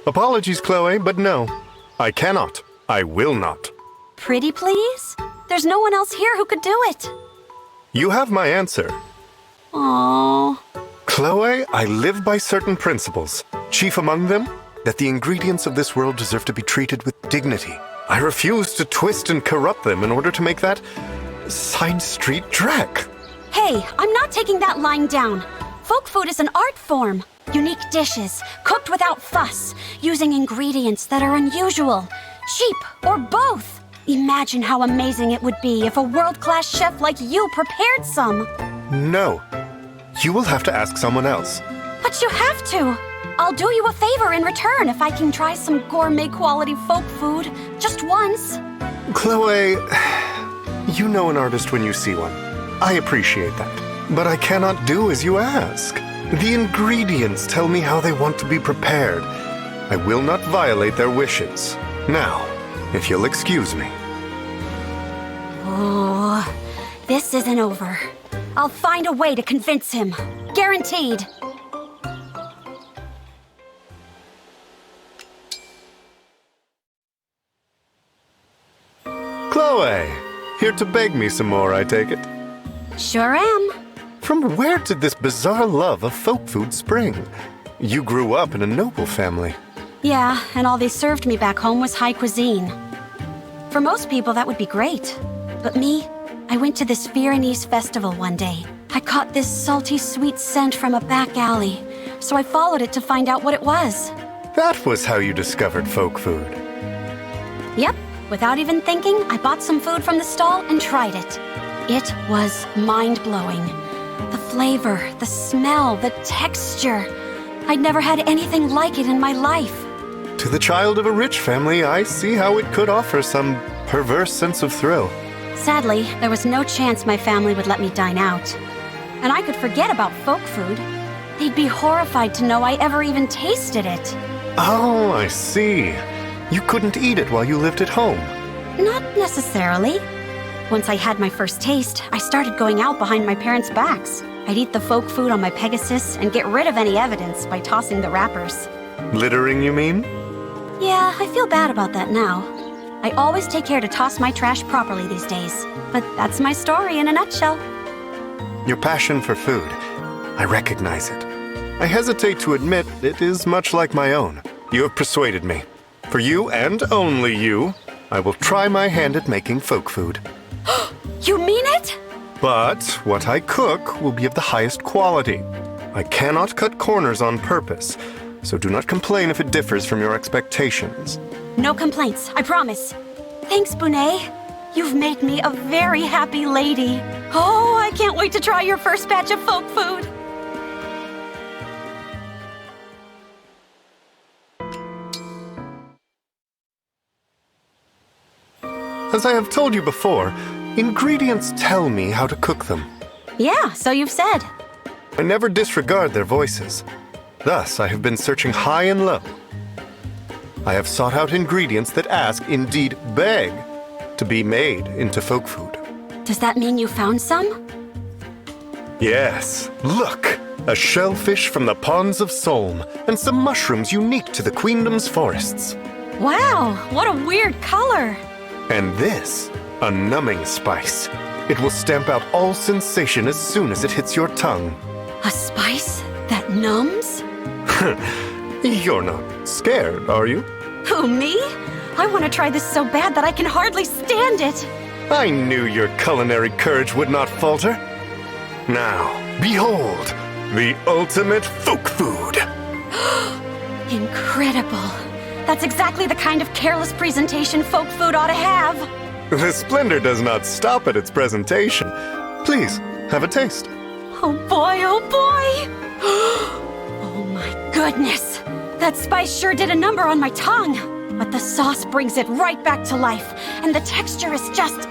Apologies, Chloe, but no. I cannot. I will not. Pretty please? There's no one else here who could do it. You have my answer. Aww. Chloe, I live by certain principles. Chief among them, that the ingredients of this world deserve to be treated with dignity. I refuse to twist and corrupt them in order to make that side street dreck. Hey, I'm not taking that line down. Folk food is an art form. Unique dishes, cooked without fuss, using ingredients that are unusual, cheap, or both. Imagine how amazing it would be if a world-class chef like you prepared some. No. You will have to ask someone else. But you have to. I'll do you a favor in return if I can try some gourmet-quality folk food, just once. Chloe, you know an artist when you see one. I appreciate that. But I cannot do as you ask. The ingredients tell me how they want to be prepared. I will not violate their wishes. Now, if you'll excuse me. Oh, this isn't over. I'll find a way to convince him. Guaranteed. Chloe, here to beg me some more, I take it. Sure am. From where did this bizarre love of folk food spring? You grew up in a noble family. Yeah, and all they served me back home was high cuisine. For most people, that would be great. But me, I went to this Viennese festival one day. I caught this salty, sweet scent from a back alley, so I followed it to find out what it was. That was how you discovered folk food. Yep, without even thinking, I bought some food from the stall and tried it. It was mind-blowing. The flavor, the smell, the texture. I'd never had anything like it in my life. To the child of a rich family, I see how it could offer some perverse sense of thrill. Sadly, there was no chance my family would let me dine out. And I could forget about folk food. They'd be horrified to know I ever even tasted it. Oh, I see. You couldn't eat it while you lived at home. Not necessarily. Once I had my first taste, I started going out behind my parents' backs. I'd eat the folk food on my Pegasus and get rid of any evidence by tossing the wrappers. Littering, you mean? Yeah, I feel bad about that now. I always take care to toss my trash properly these days. But that's my story in a nutshell. Your passion for food. I recognize it. I hesitate to admit it is much like my own. You have persuaded me. For you, and only you, I will try my hand at making folk food. You mean it? But what I cook will be of the highest quality. I cannot cut corners on purpose, so do not complain if it differs from your expectations. No complaints, I promise. Thanks, Bunet. You've made me a very happy lady. Oh, I can't wait to try your first batch of folk food. As I have told you before, ingredients tell me how to cook them. Yeah, so you've said. I never disregard their voices. Thus, I have been searching high and low. I have sought out ingredients that ask, indeed beg, to be made into folk food. Does that mean you found some? Yes, look! A shellfish from the ponds of Solm, and some mushrooms unique to the Queendom's forests. Wow, what a weird color! And this, a numbing spice. It will stamp out all sensation as soon as it hits your tongue. A spice that numbs? You're not scared, are you? Who, me? I want to try this so bad that I can hardly stand it. I knew your culinary courage would not falter. Now, behold, the ultimate folk food. Incredible. That's exactly the kind of careless presentation folk food ought to have. The splendor does not stop at its presentation. Please, have a taste. Oh boy, oh boy! Oh my goodness! That spice sure did a number on my tongue. But the sauce brings it right back to life, and the texture is just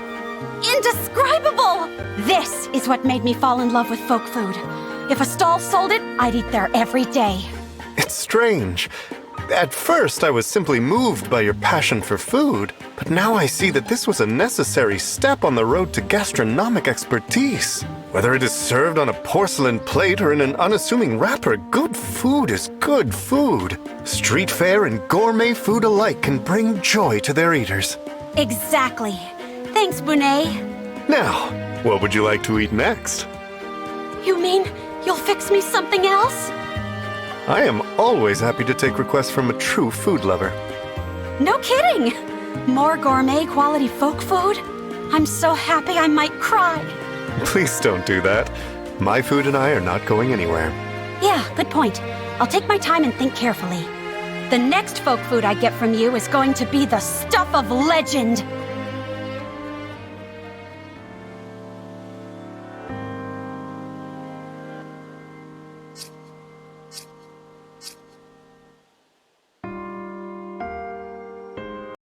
indescribable! This is what made me fall in love with folk food. If a stall sold it, I'd eat there every day. It's strange. At first, I was simply moved by your passion for food, but now I see that this was a necessary step on the road to gastronomic expertise. Whether it is served on a porcelain plate or in an unassuming wrapper, good food is good food. Street fare and gourmet food alike can bring joy to their eaters. Exactly. Thanks, Bunet. Now, what would you like to eat next? You mean you'll fix me something else? I am always happy to take requests from a true food lover. No kidding! More gourmet quality folk food? I'm so happy I might cry. Please don't do that. My food and I are not going anywhere. Yeah, good point. I'll take my time and think carefully. The next folk food I get from you is going to be the stuff of legend.